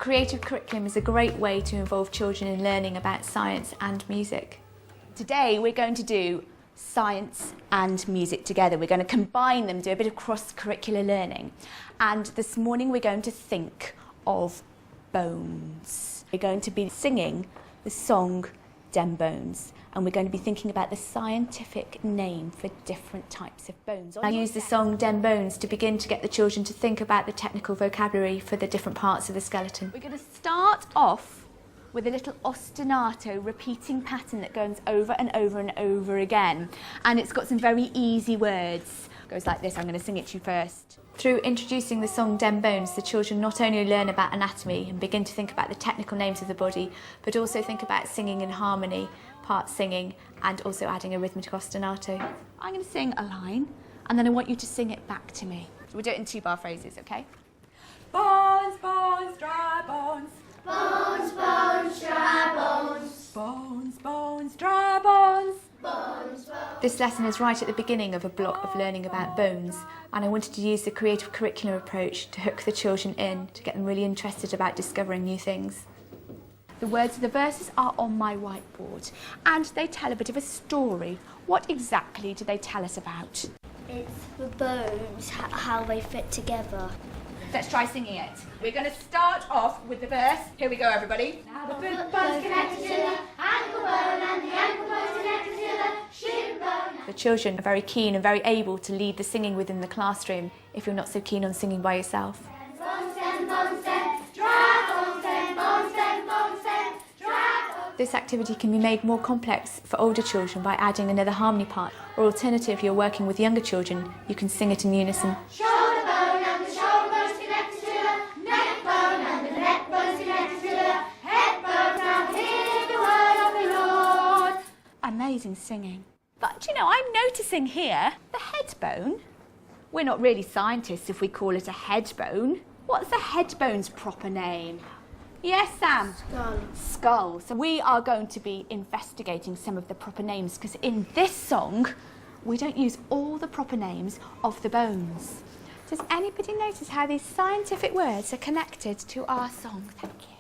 creative curriculum is a great way to involve children in learning about science and music. Today we're going to do science and music together. We're going to combine them, do a bit of cross-curricular learning. And this morning we're going to think of bones. We're going to be singing the song Dem Bones, and we're going to be thinking about the scientific name for different types of bones. I use the song Dem Bones to begin to get the children to think about the technical vocabulary for the different parts of the skeleton. We're going to start off with a little ostinato repeating pattern that goes over and over and over again, and it's got some very easy words. It goes like this. I'm going to sing it to you first. Through introducing the song Dem Bones, the children not only learn about anatomy and begin to think about the technical names of the body, but also think about singing in harmony, part singing, and also adding a rhythmic ostinato. I'm going to sing a line, and then I want you to sing it back to me. We'll do it in 2-bar phrases, okay? Bones, bones, dry bones. Bones, bones, dry bones. Bones, bones, dry bones. Bones, bones. This lesson is right at the beginning of a block of learning about bones, and I wanted to use the creative curriculum approach to hook the children in, to get them really interested about discovering new things. The words of the verses are on my whiteboard, and they tell a bit of a story. What exactly do they tell us about? It's the bones, how they fit together. Let's try singing it. We're going to start off with the verse. Here we go, everybody. Now the foot bone's connected to the ankle bone, and the ankle bone's connected to the shin bone. The children are very keen and very able to lead the singing within the classroom if you're not so keen on singing by yourself. Bones, dem, bones, dem, dry bones, dem, bones, dem, bones, dem, dry bones. This activity can be made more complex for older children by adding another harmony part, or alternatively, if you're working with younger children, you can sing it in unison. Shoulder bone, and the shoulder bone's connected to the neck bone, and the neck bone's connected to the head bone. Now hear the word of the Lord. Amazing singing. But, you know, I'm noticing here the head bone. We're not really scientists if we call it a head bone. What's the head bone's proper name? Yes, Sam? Skull. Skull. So we are going to be investigating some of the proper names, because in this song, we don't use all the proper names of the bones. Does anybody notice how these scientific words are connected to our song? Thank you.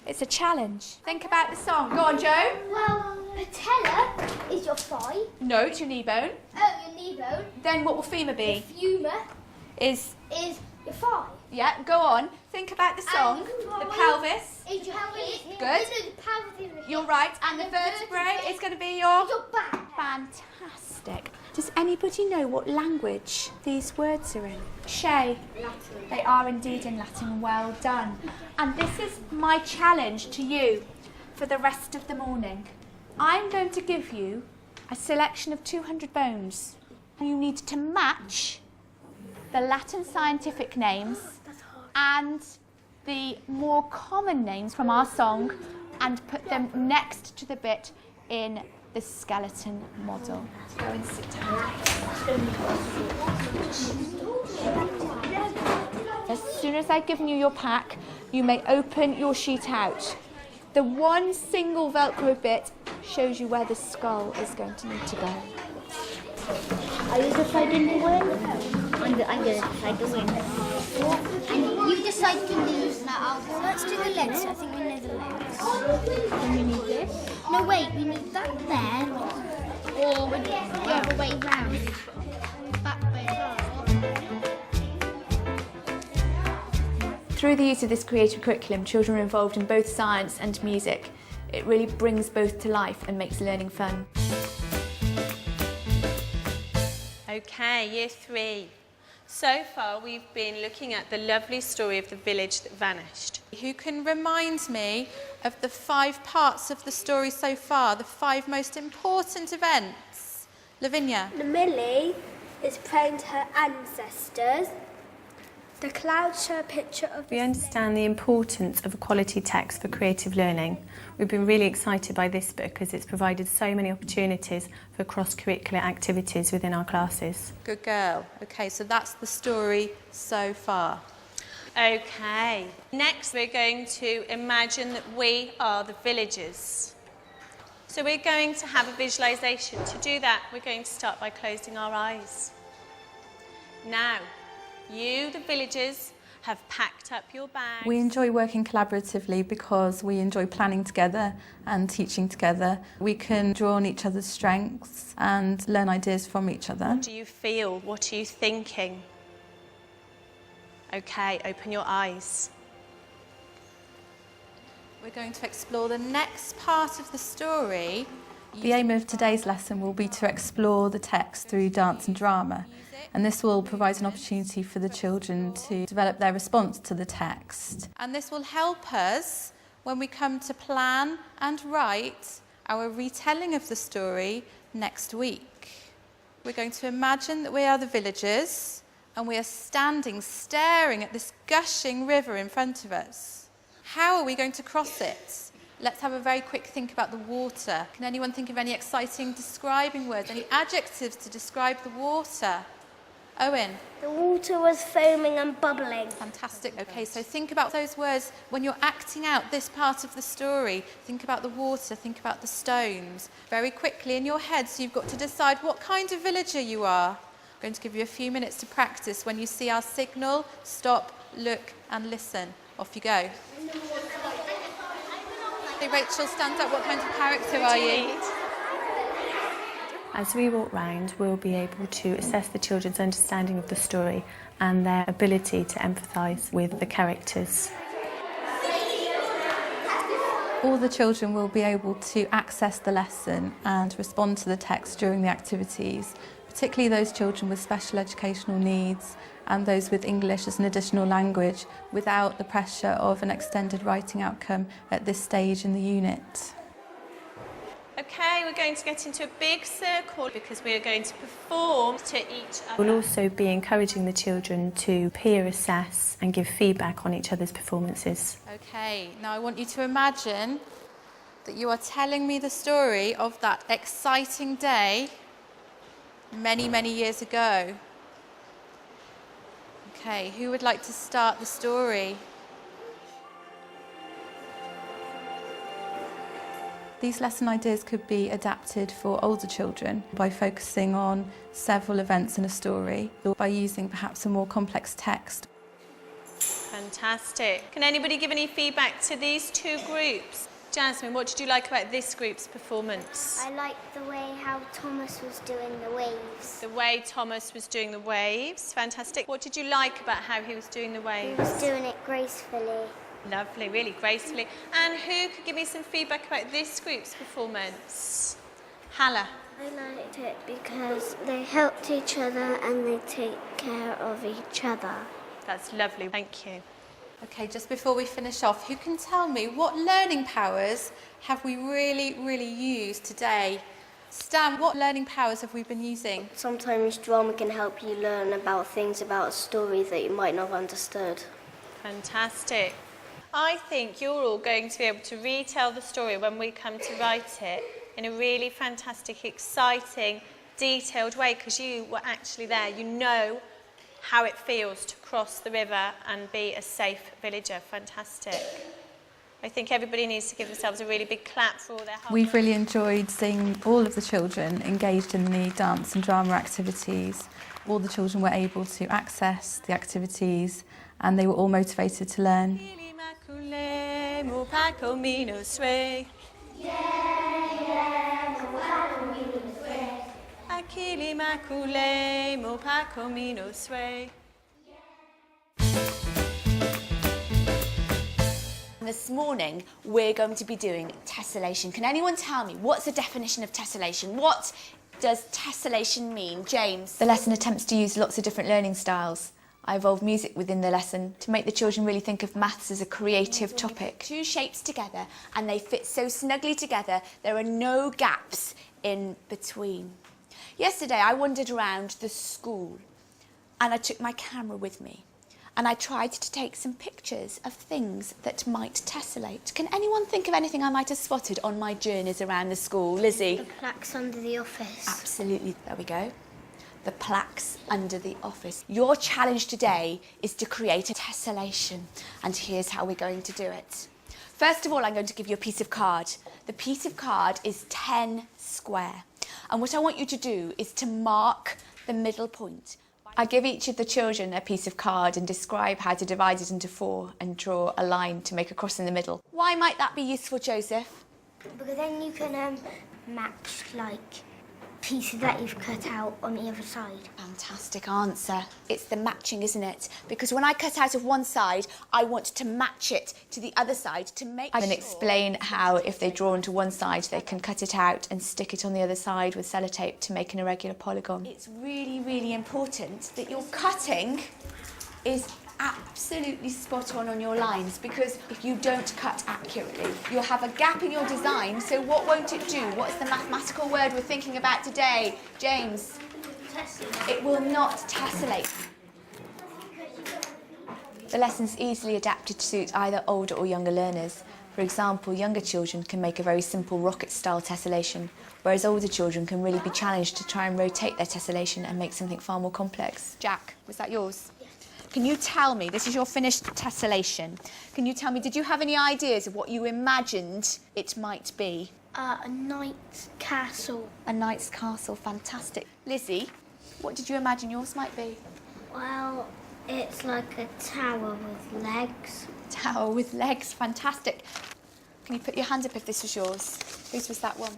It's a challenge. Think about the song. Go on, Joe. Well, patella is your thigh. No, it's your knee bone. Oh, your knee bone. Then what will femur The be? femur Is your thigh. yeah, go on. Think about the song. The pelvis. Is your pelvis. Good. No, the pelvis is your hip. You're right. And the vertebrae is going to be your... Your back. Fantastic. Does anybody know what language these words are in? Shay. Latin. They are indeed in Latin. Well done. And this is my challenge to you for the rest of the morning. I'm going to give you a selection of 200 bones. You need to match the Latin scientific names and the more common names from our song and put them next to the bit in the skeleton model. Go and sit down. As soon as I've given you your pack, you may open your sheet out. The one single Velcro bit shows you where the skull is going to need to go. Are you deciding the win? I'm going to decide the win. And you decide to lose. Now let's do the legs. I think we need the legs. And we need this. No, wait. We need that there. Or we need the other way round. Back way round. Through the use of this creative curriculum, children are involved in both science and music. It really brings both to life and makes learning fun. Okay, year 3. So far we've been looking at the lovely story of the village that vanished. Who can remind me of the 5 parts of the story so far, the 5 most important events? Lavinia? Millie is praying to her ancestors. The clouds show a picture of... We understand the importance of a quality text for creative learning. We've been really excited by this book as it's provided so many opportunities for cross-curricular activities within our classes. Good girl. Okay, so that's the story so far. Okay, next we're going to imagine that we are the villagers. So we're going to have a visualisation. To do that, we're going to start by closing our eyes. Now, you, the villagers, have packed up your bags. We enjoy working collaboratively because we enjoy planning together and teaching together. We can draw on each other's strengths and learn ideas from each other. What do you feel? What are you thinking? Okay, open your eyes. We're going to explore the next part of the story. The aim of today's lesson will be to explore the text through dance and drama, and this will provide an opportunity for the children to develop their response to the text. And this will help us when we come to plan and write our retelling of the story next week. We're going to imagine that we are the villagers and we are standing staring at this gushing river in front of us. How are we going to cross it? Let's have a very quick think about the water. Can anyone think of any exciting describing words, any adjectives to describe the water? Owen? The water was foaming and bubbling. Fantastic. Okay, so think about those words when you're acting out this part of the story. Think about the water, think about the stones. Very quickly in your head, so you've got to decide what kind of villager you are. I'm going to give you a few minutes to practice. When you see our signal, stop, look and listen. Off you go. Hey Rachel, stand up. What kind of character are you? As we walk round, we'll be able to assess the children's understanding of the story and their ability to empathise with the characters. All the children will be able to access the lesson and respond to the text during the activities, particularly those children with special educational needs and those with English as an additional language without the pressure of an extended writing outcome at this stage in the unit. Okay, we're going to get into a big circle because we are going to perform to each other. We'll also be encouraging the children to peer assess and give feedback on each other's performances. Okay, now I want you to imagine that you are telling me the story of that exciting day many, many years ago. Okay, who would like to start the story? These lesson ideas could be adapted for older children by focusing on several events in a story or by using perhaps a more complex text. Fantastic. Can anybody give any feedback to these two groups? Jasmine, what did you like about this group's performance? I liked the way how Thomas was doing the waves. The way Thomas was doing the waves. Fantastic. What did you like about how he was doing the waves? He was doing it gracefully. Lovely, really gracefully. And who could give me some feedback about this group's performance? Hala. I liked it because they helped each other and they take care of each other. That's lovely, thank you. Okay, just before we finish off, who can tell me what learning powers have we really used today? Stan, what learning powers have we been using? Sometimes drama can help you learn about things about a story that you might not have understood. Fantastic. I think you're all going to be able to retell the story when we come to write it in a really fantastic, exciting, detailed way because you were actually there. You know how it feels to cross the river and be a safe villager. Fantastic. I think everybody needs to give themselves a really big clap for all their hard work. We've really enjoyed seeing all of the children engaged in the dance and drama activities. All the children were able to access the activities and they were all motivated to learn. This morning we're going to be doing tessellation. Can anyone tell me what's the definition of tessellation? What does tessellation mean? James? The lesson attempts to use lots of different learning styles. I involve music within the lesson to make the children really think of maths as a creative topic. Two shapes together and they fit so snugly together there are no gaps in between. Yesterday I wandered around the school and I took my camera with me and I tried to take some pictures of things that might tessellate. Can anyone think of anything I might have spotted on my journeys around the school? Lizzie? The plaques under the office. Absolutely, there we go. The plaques under the office. Your challenge today is to create a tessellation and here's how we're going to do it. First of all, I'm going to give you a piece of card. The piece of card is 10 square and what I want you to do is to mark the middle point. I give each of the children a piece of card and describe how to divide it into 4 and draw a line to make a cross in the middle. Why might that be useful, Joseph? Because then you can match like pieces that you've cut out on the other side. Fantastic answer. It's the matching, isn't it? Because when I cut out of one side, I want to match it to the other side to make sure. And explain how if they draw onto one side, they can cut it out and stick it on the other side with sellotape to make an irregular polygon. It's really, really important that your cutting is absolutely spot on your lines, because if you don't cut accurately, you'll have a gap in your design. So what won't it do? What's the mathematical word we're thinking about today, James? It will not tessellate. The lesson's easily adapted to suit either older or younger learners. For example, younger children can make a very simple rocket-style tessellation, whereas older children can really be challenged to try and rotate their tessellation and make something far more complex. Jack, was that yours? Can you tell me, this is your finished tessellation, can you tell me, did you have any ideas of what you imagined it might be? A knight's castle. A knight's castle, fantastic. Lizzie, what did you imagine yours might be? Well, it's like a tower with legs. Tower with legs, fantastic. Can you put your hand up if this was yours? Whose was that one?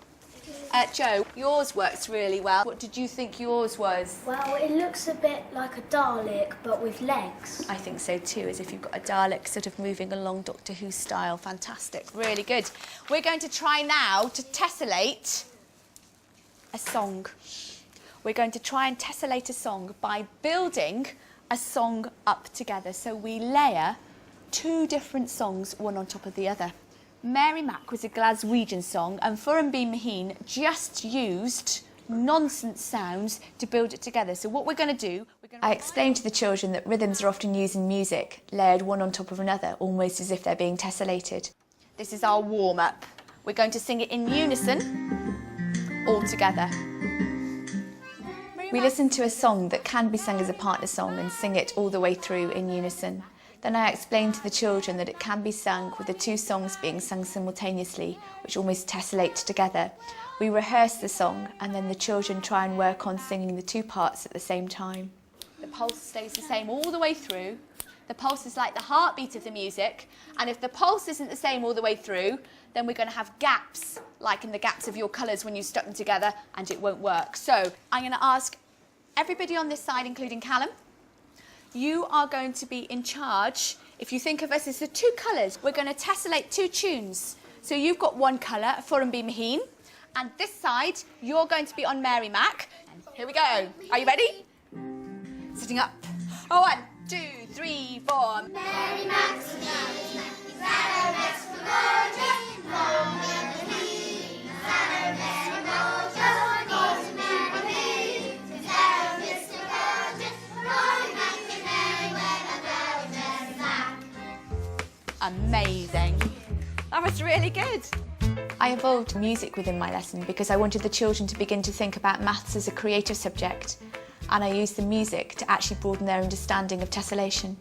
Joe, yours works really well. What did you think yours was? Well, it looks a bit like a Dalek, but with legs. I think so too, as if you've got a Dalek sort of moving along Doctor Who style. Fantastic, really good. We're going to try now to tessellate a song. We're going to try and tessellate a song by building a song up together. So we layer 2 different songs, one on top of the other. Mary Mac was a Glaswegian song, and Furan B. Maheen just used nonsense sounds to build it together. So what we're going to do... I explained to the children that rhythms are often used in music, layered one on top of another, almost as if they're being tessellated. This is our warm-up. We're going to sing it in unison, all together. We listen to a song that can be sung as a partner song and sing it all the way through in unison. Then I explained to the children that it can be sung with the 2 songs being sung simultaneously, which almost tessellate together. We rehearse the song, and then the children try and work on singing the 2 parts at the same time. The pulse stays the same all the way through. The pulse is like the heartbeat of the music, and if the pulse isn't the same all the way through, then we're going to have gaps, like in the gaps of your colours when you stuck them together, and it won't work. So I'm going to ask everybody on this side, including Callum, you are going to be in charge. If you think of us as the 2 colours, we're going to tessellate 2 tunes. So you've got one colour, Furan B. Maheen, and this side, you're going to be on Mary Mac. And here we go. Are you ready? Sitting up. 1, 2, 3, 4. Mary Mac's Sarah Max for gorgeous, long and clean. Sarah Max for gorgeous, goes Mary Mac. Sarah Max for gorgeous, Roy Mac and Mary when a gorgeous Mac. Amazing. That was really good. I involved music within my lesson because I wanted the children to begin to think about maths as a creative subject, and I used the music to actually broaden their understanding of tessellation.